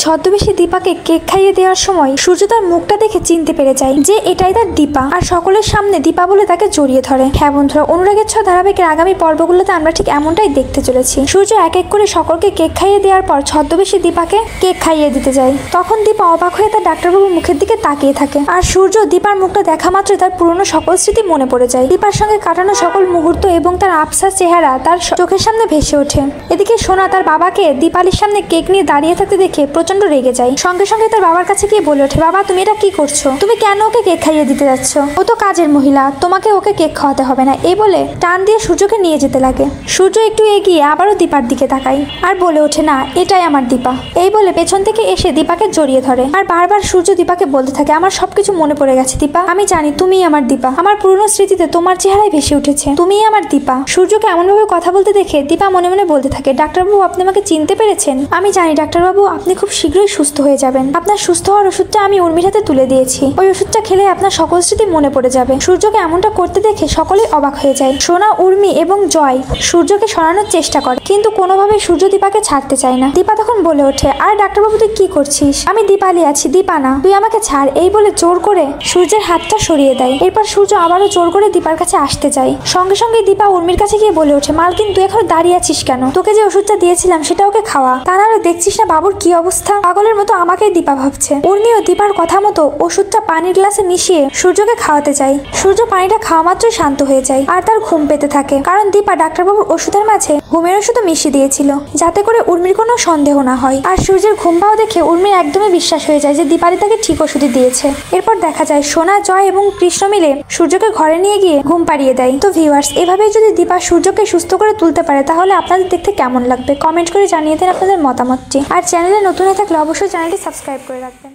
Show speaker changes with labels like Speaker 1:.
Speaker 1: ছদ্মবেশী দীপাকে কেক খাইয়ে দেওয়ার সময় সূর্য তার মুখটা দেখে চিনতে পেরে যায় যে এটাই তার দীপা, আর সকলের সামনে দীপা বলে তাকে জড়িয়ে ধরে। হ্যাঁ বন্ধুরা, অনুরাগের ছোঁয়া ধারাবাহিকের আগামী পর্বগুলোতে আমরা ঠিক এমনটাই দেখতে চলেছি। সূর্য এক এক করে সকলকে কেক খাইয়ে দেওয়ার পর ছদ্মবেশী দীপাকে কেক খাইয়ে দিতে যায়। তখন দীপা অবাক হয়ে তার ডাক্তারবাবুর মুখের দিকে তাকিয়ে থাকে, আর সূর্য দীপার মুখটা দেখা মাত্রই তার পুরনো সকল স্মৃতি মনে পড়ে যায়। দীপার সঙ্গে কাটানো সকল মুহূর্ত এবং তার আফসার চেহারা তার চোখের সামনে ভেসে ওঠে। এদিকে সোনা তার বাবাকে দীপালির সামনে কেক নিয়ে দাঁড়িয়ে থাকতে দেখে প্রচন্ড রেগে যায়। সঙ্গে সঙ্গে তার বাবার কাছে গিয়ে বলে ওঠে, বাবা তুমি এটা কি করছো? তুমি কেন ওকে কেক খাইয়ে দিতে যাচ্ছ? ও তো কাজের মহিলা, তোমাকে ওকে কেক খাওয়াতে হবে না। এই বলে টান দিয়ে সূর্যকে নিয়ে যেতে লাগে। সূর্য একটু এগিয়ে আবারও দীপার দিকে তাকায় আর বলে ওঠে, না এটাই আমার দীপা। এই বলে পেছন থেকে এসে দীপাকে জড়িয়ে ধরে, আর বারবার সূর্য দীপাকে বলতে থাকে, আমার সবকিছু মনে পড়ে গেছে দীপা, আমি জানি তুমিই আমার দীপা, আমার পুরনো স্মৃতিতে তোমার চেহারায় ভেসে উঠেছে, তুমিই আমার দীপা। সূর্যকে এমন ভাবে কথা বলতে দেখে দীপা মনে মনে বলতে থাকে, ডাক্তারবাবু আপনি আমাকে চিনতে পেরেছেন? আমি জানি ডাক্তারবাবু আপনি খুব শীঘ্রই সুস্থ হয়ে যাবেন। আপনার সুস্থ হওয়ার ওষুধটা আমি উর্মির হাতে তুলে দিয়েছি, ওই ওষুধটা খেলে আপনার সকল স্মৃতি মনে পড়ে যাবে। সূর্যকে এমনটা করতে দেখে সকলেই অবাক হয়ে যায়। সোনা, উর্মি এবং জয় সূর্যকে সরানোর চেষ্টা করে, কিন্তু কোনোভাবে সূর্য দীপাকে ছাড়তে চায় না। দীপা তখন বলে ওঠে, আর ডাক্তারবাবু তুই কি করছিস? আমি দীপালি আছি, দীপা না, তুই আমাকে ছাড়। এই বলে জোর করে সূর্যের হাতটা সরিয়ে দেয়। এরপর সূর্য আবারও জোর করে দীপার কাছে আসতে যায়। সঙ্গে সঙ্গে দীপা উর্মির কাছে গিয়ে বলে ওঠে, মালকিন তুই এখন দাঁড়িয়ে আছিস কেন? তোকে যে ওষুধটা দিয়েছিলাম সেটা ওকে খাওয়া, তা নাহলে দেখছিস না বাবুর কি অবস্থা? পাগলের মতো আমাকেই দীপা ভাবছে। উর্মিও দীপার কথা মতো ওষুধটা পানির গ্লাসে মিশিয়ে সূর্যকে খাওয়াতে চায়। সূর্য পানিটা খাওয়া মাত্রই শান্ত হয়ে যায় আর তার ঘুম পেতে থাকে, কারণ দীপা ডাক্তারবাবুর ওষুধের মাঝে ঘুমের ওষুধও মিশিয়ে দিয়েছিল, যাতে করে উর্মির কোনো সন্দেহ না হয়। আর সূর্যের ঘুম পাওয়া দেখে উর্মির একদমই বিশ্বাস হয়ে যায় যে দীপালি তাকে ঠিক ওষুধই দিয়েছে। এরপর দেখা যায় সোনা, জয় এবং কৃষ্ণ মিলে সূর্যকে ঘরে নিয়ে গিয়ে ঘুম পাড়িয়ে দেয়। তো ভিউয়ার্স, এভাবেই যদি দীপা সূর্যকে সুস্থ করে তুলতে পারে তাহলে আপনাদের দেখতে কেমন লাগবে কমেন্ট করে জানিয়ে দেন আপনাদের মতামতটি। আর চ্যানেলে নতুন হয়ে থাকলে অবশ্যই চ্যানেলটি সাবস্ক্রাইব করে রাখবেন।